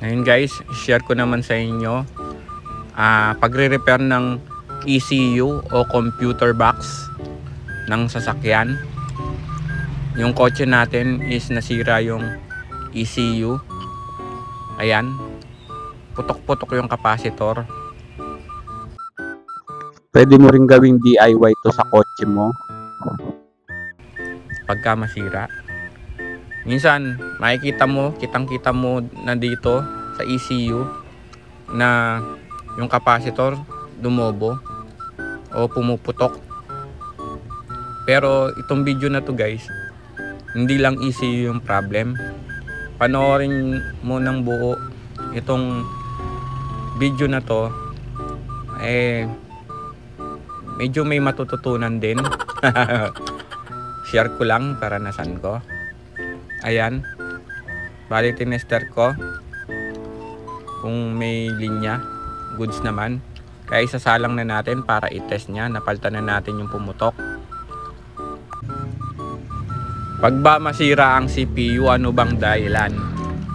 Ngayon guys, share ko naman sa inyo pagre-repair ng ECU o computer box ng sasakyan. Yung kotse natin is nasira yung ECU. Ayan, putok-putok yung capacitor. Pwede mo rin gawing DIY to sa kotse mo Pagka masira, minsan kitang-kita mo na dito sa ECU na yung capacitor dumobo o pumuputok. Pero itong video na to guys, hindi lang ECU yung problem. Panoorin mo ng buo itong video na to, medyo may matututunan din. Share ko lang karanasan ko. Ayan, bali tinester ko kung may linya, goods naman. Kaya isasalang na natin para i-test nya. Napalitan na natin yung pumutok. Pag ba masira ang CPU, ano bang dahilan?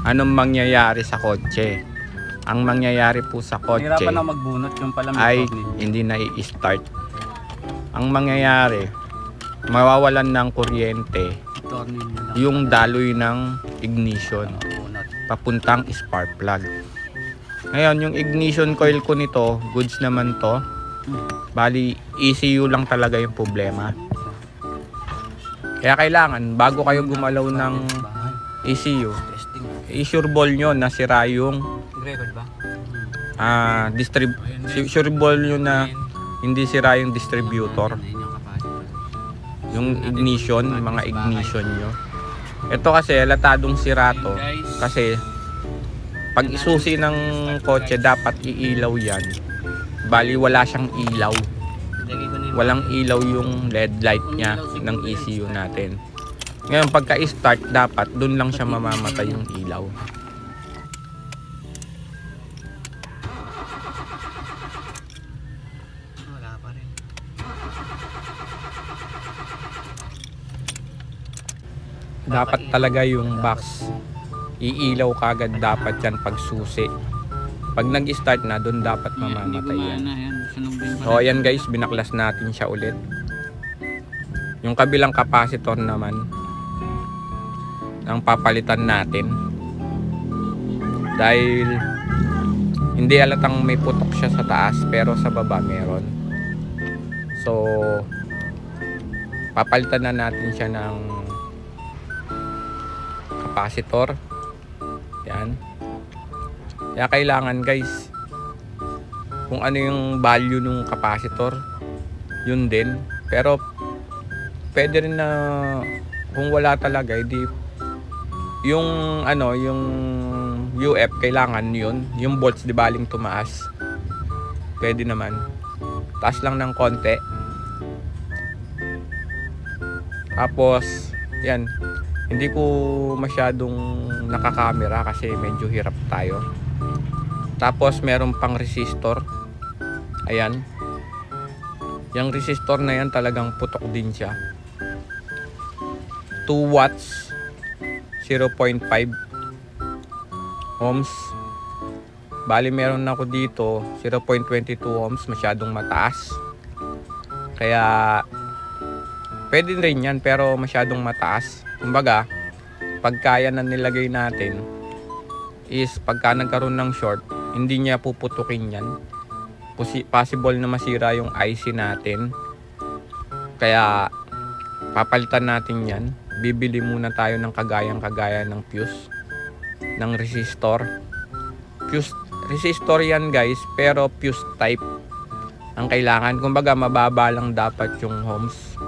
Anong mangyayari sa kotse? Ang mangyayari po sa kotse hirapan na magbunot yung pala ay hindi na i-start. Ang mangyayari, mawawalan ng kuryente yung daloy ng ignition papuntang spark plug. Ngayon, yung ignition coil ko nito, goods naman to. Bali, ECU lang talaga yung problema. Kaya kailangan, bago kayo gumalaw ng ECU, i-sure ball nyo na sira yung sure ball nyo na hindi sira yung distributor, yung ignition, mga ignition nyo. Ito kasi latadong sira to, kasi pag isusi ng kotse dapat iilaw yan. Bali wala siyang ilaw, walang ilaw yung LED light nya ng ECU natin. Ngayon pagka start, dapat dun lang siya mamamatay yung ilaw. Dapat talaga yung box iilaw kagad, dapat yan pag susi. Pag nag-start na, doon dapat mamamatay yan. So ayan guys, binaklas natin siya ulit. Yung kabilang capacitor naman ang papalitan natin, dahil hindi halatang may putok siya sa taas pero sa baba meron. So papalitan na natin siya ng capacitor. Yan. Kaya kailangan guys, kung ano yung value ng capacitor, yun din. Pero pwede rin na kung wala talaga, hindi yung yung UF kailangan yun, yung volts di baling tumaas. Pwede naman. Taas lang ng konti. Tapos yan, hindi ko masyadong nakakamera kasi medyo hirap tayo. Tapos meron pang resistor. Ayan. Yung resistor na yan talagang putok din siya. 2 watts, 0.5 ohms. Bali meron ako dito 0.22 ohms, masyadong mataas. Kaya pwede rin yan pero masyadong mataas. Kumbaga, pagka yan na nilagay natin is pagka nagkaroon ng short, hindi niya puputukin yan. Possible na masira yung IC natin. Kaya papalitan natin yan. Bibili muna tayo ng kagaya ng fuse, ng resistor. Fuse resistor yan guys, pero fuse type ang kailangan. Kumbaga mababa lang dapat yung ohms.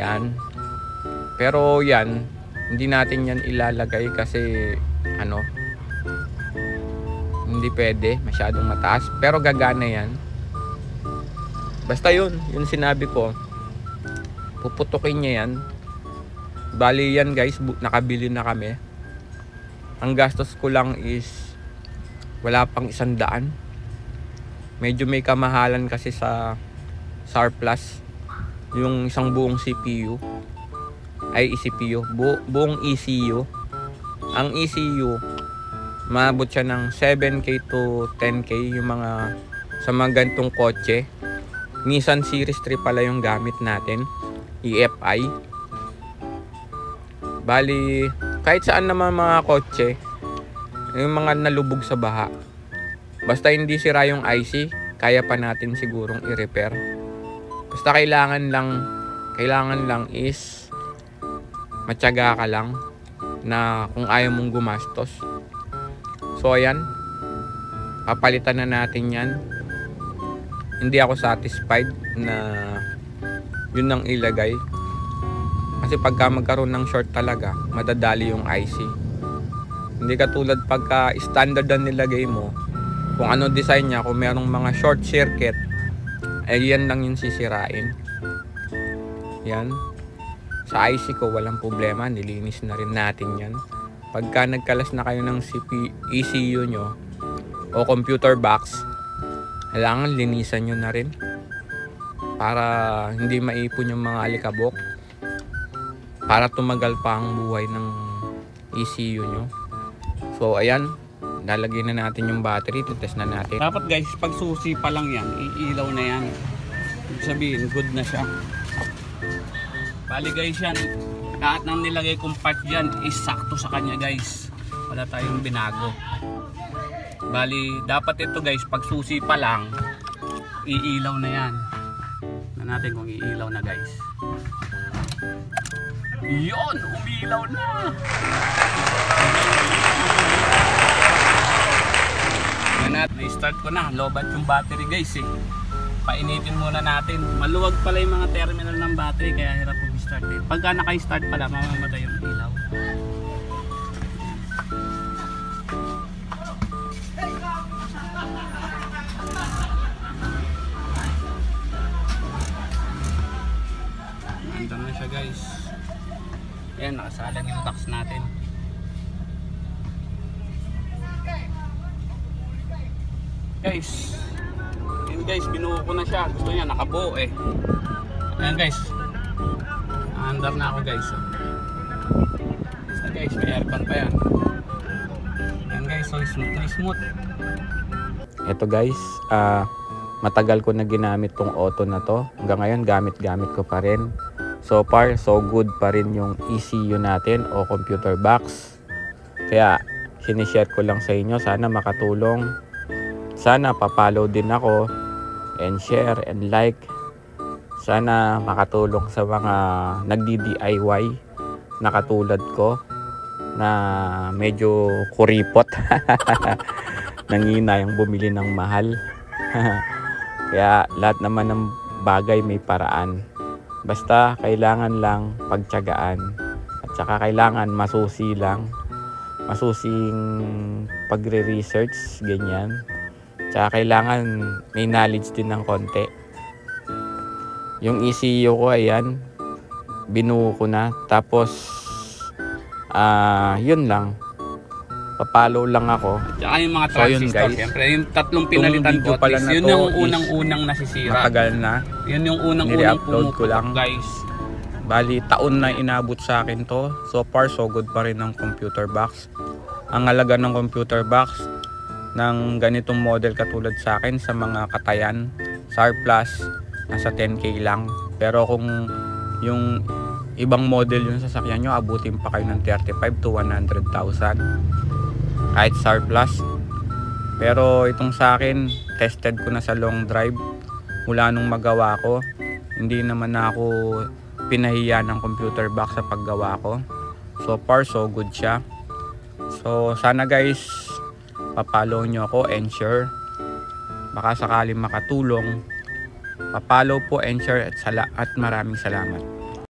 Yan. Pero yan, hindi natin yan ilalagay kasi hindi pwede, masyadong mataas. Pero gagana yan. Basta yun sinabi ko, puputukin niya yan. Bali yan guys, nakabili na kami. Ang gastos ko lang is wala pang 100. Medyo may kamahalan kasi sa SAR Plus yung isang buong CPU. Ay, CPU, buong ECU. Ang ECU maabot siya ng 7K to 10K yung mga sa mga gantong kotse. Nissan Series 3 pala yung gamit natin, EFI. Bali, kahit saan naman mga kotse, yung mga nalubog sa baha, basta hindi sira yung IC, kaya pa natin sigurong i-repair. Basta kailangan lang is matyaga ka lang na kung ayaw mong gumastos. So ayan, papalitan na natin yan. Hindi ako satisfied na yun ang ilagay. Kasi pagka magkaroon ng short talaga, madadali yung IC. Hindi katulad pagka standard na nilagay mo, kung ano design niya, kung merong mga short circuit, ay yan lang yung sisirain. Yan. Sa IC ko walang problema, nilinis na rin natin yan. Pagka nagkalas na kayo ng ECU nyo o computer box, kailangan linisan nyo na rin para hindi maipon yung mga alikabok, para tumagal pa ang buhay ng ECU nyo. So ayan, lalagay na natin yung battery, test na natin. Dapat guys, pag susi pa lang yan, iilaw na yan. Ibig sabihin, good na siya. Bali guys yan, lahat ng nilagay kong part dyan is sakto sa kanya guys. Wala tayong binago. Bali, dapat ito guys, pag susi pa lang, iilaw na yan. Tignan natin kung iilaw na guys. Yun, umilaw na! Na-start ko na, lobat yung battery guys eh. Painitin muna natin. Maluwag pala yung mga terminal ng battery kaya hirap mag-start eh. Pagka naka-start pala, mamamatay yung ilaw. Ganda na siya guys. Ayan, nakasalang yung box natin. Guys, yun guys, binuo ko na siya. Gusto niya nakabuo eh. Ayan guys, under na ako guys. So guys, may aircon pa yan. Ayan guys, so smooth na smooth. Ito guys, matagal ko na ginamit tong auto na to. Hanggang ngayon gamit ko pa rin. So far, so good pa rin yung ECU natin o computer box. Kaya sinishare ko lang sa inyo, sana makatulong. Sana papollow din ako and share and like. Sana makatulong sa mga nagdi-DIY na katulad ko na medyo kuripot. Nanginayang bumili ng mahal. Kaya lahat naman ng bagay may paraan. Basta kailangan lang pagtiyagaan. At saka kailangan masusi lang. Masusing pagre-research, ganyan. Tsaka kailangan may knowledge din ng konti. Yung ECU ko, ayan, binuo ko na. Tapos, yun lang. Papalo lang ako. Tsaka yung mga transistor, so, siyempre, yung tatlong pinalitan ko, yun yung unang-unang nasisira. Matagal na. Yun yung unang-unang ko lang guys. Bali, taon na inabot sa akin to. So far, so good pa rin ng computer box. Ang halaga ng computer box ng ganitong model katulad sa akin sa mga katayan, SAR Plus, nasa 10K lang. Pero kung yung ibang model yung sasakyan nyo, abutin pa kayo ng 35 to 100,000 kahit SAR Plus. Pero itong sa akin, tested ko na sa long drive. Mula nung magawa ko, hindi naman na ako pinahiya ng computer box sa paggawa ko. So far, so good siya. So sana guys, papollow nyo ako and share. Baka sakaling makatulong. Papollow po and share at maraming salamat.